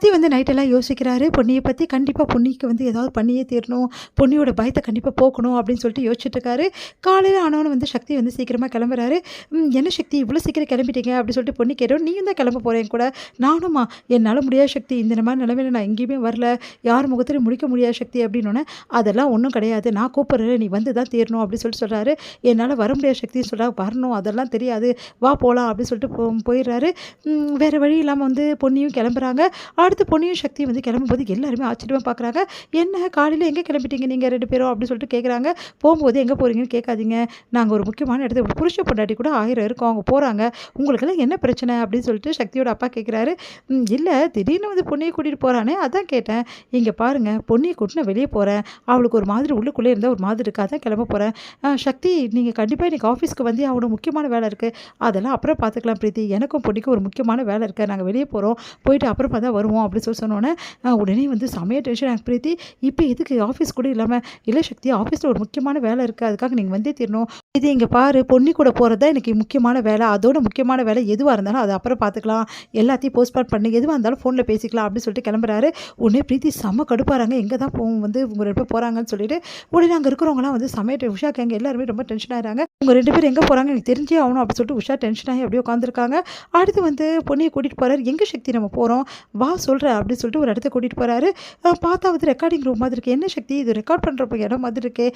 சக்தி வந்து நைட்டெல்லாம் யோசிக்கிறாரு. பொன்னிய பத்தி கண்டிப்பா பொன்னிக்கு வந்து ஏதாவது பண்ணியே தீரணும். பொன்னியோட பயத்த கண்டிப்பா போக்கணும் அப்படின்னு சொல்லிட்டு யோசிச்சுட்டு இருக்காரு. காலையில ஆனோனே வந்து சக்தி வந்து சீக்கிரமா கிளம்புறாரு. "என்ன சக்தி இவ்வளோ சீக்கிரம் கிளம்பிட்டீங்க?" அப்படின்னு சொல்லிட்டு பொன்னி கேட்டவும், "நீயும் தான் கிளம்ப போற என் கூட." "நானுமா? என்னால முடியாது சக்தி. இந்த மாரி நிலைமையில நான் எங்கேயுமே வரல. யார் முகத்திலயும் முழிக்க முடியாது சக்தி." அப்படின்னோனே, "அதெல்லாம் ஒண்ணும் கிடையாது. நான் கூப்பிடுறேன். நீ வந்து தான் தீரணும்." அப்படின்னு சொல்லிட்டு சொல்றாரு. "என்னால வர முடியாது சக்தின்னு சொல்றா. வரணும் அதெல்லாம் தெரியாது. வா போலாம்." அப்படின்னு சொல்லிட்டு போயிடுறாரு. வேற வழி இல்லாம வந்து பொன்னியும் கிளம்புறாங்க. அடுத்து பொன்னியும் சக்தியும் வந்து கிளம்பும்போது எல்லாருமே ஆச்சரியமா பார்க்குறாங்க. "என்ன காலையில எங்கே கிளம்பிட்டீங்க நீங்க 2 பேரும்?" அப்படின்னு சொல்லிட்டு கேட்குறாங்க. "போம்போது எங்கே போறீங்கன்னு கேட்காதீங்க. நாங்க ஒரு முக்கியமான இடத்துக்கு புருஷ பொண்டாட்டி கூட 1000 இருக்கோம். அவங்க போறாங்க. உங்களுக்கெல்லாம் என்ன பிரச்சனை?" அப்படின்னு சொல்லிட்டு சக்தியோட அப்பா கேட்குறாரு. "இல்ல திடீர்னு வந்து பொன்னிய கூட்டிட்டு போறானே அதான் கேட்டேன்." "இங்க பாருங்க பொன்னிய கூட்டு நான் வெளிய போறேன். அவளுக்கு ஒரு மாதிரி உள்ளுக்குள்ளே இருந்தா ஒரு மாதிரி இருக்கு. அதான் கிளம்ப போறேன். சக்தி நீங்க கண்டிப்பா இன்னைக்கு ஆஃபீஸ்க்கு வந்தே ஆகணும். முக்கியமான வேலை இருக்கு. அதெல்லாம் அப்புறம் பார்த்துக்கலாம் பிரீத்தி. எனக்கும் பொன்னிக்கும் ஒரு முக்கியமான வேலை இருக்கு. நாங்க வெளிய போறோம். போயிட்டு அப்புறமா தான் வருவோம்." அப்படின்னு சொல்லி சொன்னோனே, உடனே வந்து செமையா டென்ஷன் ஆகுது பிரீத்தி. "இப்ப எதுக்கு ஆஃபீஸ் கூட இல்லாம?" "இல்ல சக்தி ஆஃபீஸ்ல ஒரு முக்கியமான வேலை இருக்கு. அதுக்காக நீங்க வந்தே தீரணும். இது இங்க பாரு பொன்னி கூட போறது தான் எனக்கு முக்கியமான வேலை. அதோட முக்கியமான வேலை எதுவா இருந்தாலும் அத அப்புறம் பார்த்துக்கலாம். எல்லாத்தையும் போஸ்ட்போன் பண்ணி எதுவா இருந்தாலும் ஃபோன்ல பேசிக்கலாம்." அப்படின்னு சொல்லிட்டு கிளம்புறாரு. உடனே பிரீத்தி செம்ம கடுப்பாறாங்க. எங்க தான் வந்து இவங்க 2 பேர் போறாங்கன்னு சொல்லிட்டு. உடனே அங்க இருக்கிறவங்கலாம் வந்து செமையா உஷா கேங்க எல்லாருமே ரொம்ப டென்ஷன் ஆயிடுறாங்க. "உங்க 2 பேரும் எங்க போறாங்க எனக்கு தெரிஞ்சே ஆகணும்." அப்படின்னு சொல்லிட்டு உஷா டென்ஷன் ஆகி அப்படியே உட்காந்துருக்காங்க. அடுத்து வந்து பொன்னிய கூட்டிட்டு போறாரு. "எங்க சக்தி நம்ம போறோம்? வா சொல்றேன்." அப்படின்னு சொல்லிட்டு ஒரு இடத்துக்கு கூட்டிட்டு போறாரு. பார்த்தா வந்து ரெக்கார்டிங் ரூம் மாதிரி இருக்கு. "என்ன சக்தி இது ரெக்கார்ட் பண்றப்ப இடம் மாதிரி இருக்கே.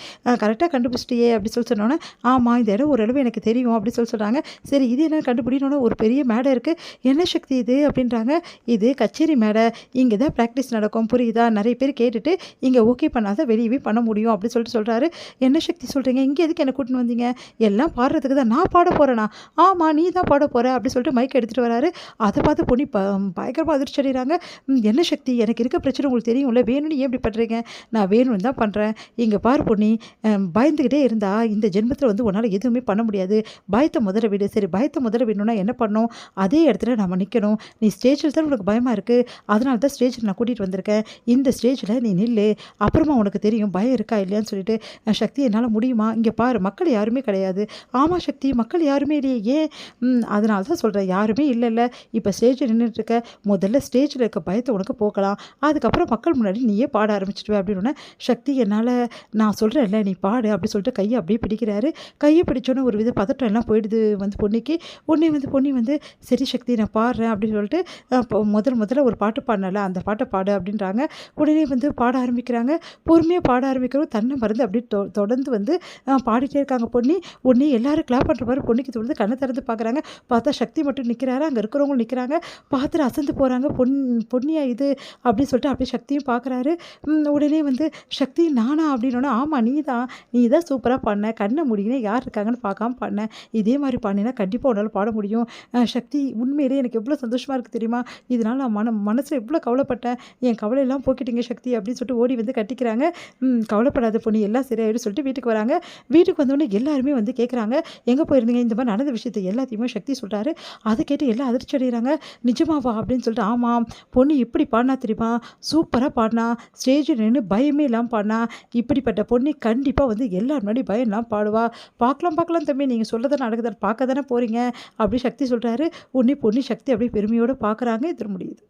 கரெக்ட்டா கண்டுபிடிச்சிட்டியே." அப்படி சொல்லி சொன்னோனே, "ஆமா இந்த இடம் ஓரளவு எனக்கு தெரியும்." அப்படி சொல்லி சொல்றாங்க. "சரி இது என்னன்னு கண்டுபிடினோனே ஒரு பெரிய மேடை இருக்கு. என்ன சக்தி இது?" அப்படின்றாங்க. "இது கச்சேரி மேடை. இங்க தான் பிராக்டிஸ் நடக்கும். புரியுதா? நிறைய பேர் கேட்டுட்டு இங்க ஓகே பண்ணா தான் வெளியவே பண்ண முடியும்." அப்படி சொல்லிட்டு சொல்றாரு. "என்ன சக்தி சொல்றீங்க? இங்க எதுக்கு என்ன கூட்டின்னு வந்தீங்க?" "எல்லாம் பாடுறதுக்கு தான்." "நான் பாட போறேனா?" "ஆமா நீ தான் பாட போற." அப்படி சொல்லிட்டு மைக் எடுத்துட்டு வராரு. அத பார்த்து பொன்னி பயங்கரமா அதிர்ச்சி அடைறாங்க. "என்ன சக்தி எனக்கு இருக்க பிரச்சனை உங்களுக்கு தெரியும்ல. வேணும்னு ஏன் இப்படி பண்றீங்க?" "நான் வேணும்னு தான் பண்றேன். இங்க பாரு பொன்னி, பயந்துகிட்டே இருந்தா இந்த ஜென்மத்தில வந்து உன்னால எதுவுமே பண்ண முடியாது. பயத்த முதல்ல விடு." "சரி பயத்த முதல்ல விடணும்னா என்ன பண்ணணும்?" "அதே இடத்துல நம்ம நிக்கணும். நீ ஸ்டேஜ்ல தான் உனக்கு பயமா இருக்கு. அதனால தான் ஸ்டேஜ்ல நான் கூட்டிட்டு வந்திருக்கேன். இந்த ஸ்டேஜ்ல நீ நில்லு. அப்புறமா உனக்கு தெரியும் பயம் இருக்கா இல்லையான்னு சொல்லிட்டு." "சக்தி என்னால முடியுமா?" "இங்க பாரு மக்கள் யாருமே கிடையாது." "ஆமா சக்தி மக்கள் யாருமே இல்லையே ஏன்?" அதனால தான் சொல்றேன் யாருமே இல்லல்ல. இப்ப ஸ்டேஜ்ல நின்னுட்டு இருக்க. முதல்ல ஸ்டேஜ்ல இருக்க பயத்த உனக்கு போக்கலாம். அதுக்கப்புறம் மக்கள் முன்னாடி நீயே பாட ஆரம்பிச்சுடுவ." அப்படின்னோனே, "சக்தி என்னால நான் சொல்றேன்ல நீ பாடு." அப்படி சொல்லிட்டு கைய அப்படியே பிடிக்கிறாரு. கைய பிடிச்சோனே ஒரு வித பதட்டம் எல்லாம் போயிடுது வந்து பொன்னிக்கு. உடனே வந்து பொன்னி வந்து, "சரி சக்தி நான் பாடுறேன்." அப்படின்னு சொல்லிட்டு முதல்ல ஒரு பாட்டு பாடுனேன்ல அந்த பாட்ட பாடு அப்படின்றாங்க. உடனே வந்து பாட ஆரம்பிக்கிறாங்க. பொறுமையா பாட ஆரம்பிக்கிறவும் தன்ன மறந்து அப்படியே தொடர்ந்து வந்து பாடிட்டே இருக்காங்க பொன்னி. உடனே எல்லாரும் கிளாப் பண்ற மாரி பொன்னிக்கு தோணுது. கண்ண திறந்து பார்க்குறாங்க. பார்த்தா சக்தி மட்டும் நிக்கிறாரு. அங்க இருக்கிறவங்களும் நிக்கிறாங்க. பார்த்துட்டு அசந்து போறாங்க. பொன்னியா இது?" அப்படின்னு சொல்லிட்டு அப்படியே சக்தியும் பார்க்குறாரு. உடனே வந்து, "சக்தி நானா?" அப்படின்னோனே, "ஆமா நீ தான். நீ தான் சூப்பரா பாடுன. கண்ண மூடிக்கினே யார் இருக்காங்கன்னு பார்க்காம பாடுன. இதே மாரி பாடினீன்னா கண்டிப்பா உன்னால பாட முடியும்." சக்தி உண்மையிலேயே எனக்கு எவ்வளோ சந்தோஷமா இருக்கு தெரியுமா? இதனால நான் மனசுல எவ்வளோ கவலைப்பட்டேன். என் கவலையெல்லாம் போக்கிட்டீங்க சக்தி." அப்படின்னு சொல்லிட்டு ஓடி வந்து கட்டிக்கிறாங்க. "கவலைப்படாத பொன்னி எல்லாம் சரியாயிடும்." சொல்லிட்டு வீட்டுக்கு வராங்க. வீட்டுக்கு வந்தோனே எல்லாருமே வந்து கேட்குறாங்க, "எங்க போயிருந்தீங்க?" இந்த மாரி நடந்த விஷயத்த எல்லாத்தையுமே சக்தி சொல்றாரு. அத கேட்டு எல்லாம் அதிர்ச்சி அடைகிறாங்க. "நிஜமாவா?" அப்படின்னு சொல்லிட்டு, "ஆமாம். பொன்னி எப்படி பாடுனா தெரியுமா? சூப்பரா பாடுனா. ஸ்டேஜ்ல நின்னு பயமே இல்லாம பாடுனா. இப்படிப்பட்ட பொன்னி கண்டிப்பா வந்து எல்லார் முன்னாடியும் பயம் இல்லாம பாடுவா. பார்க்கலாம் பார்க்கலாம் தம்பி நீங்க சொல்றது நடக்குதான்னு பார்க்க தானே போறீங்க." அப்படி சக்தி சொல்றாரு. உடனே பொன்னி சக்தி அப்படியே பெருமையோட பார்க்குறாங்க. இது முடியுது.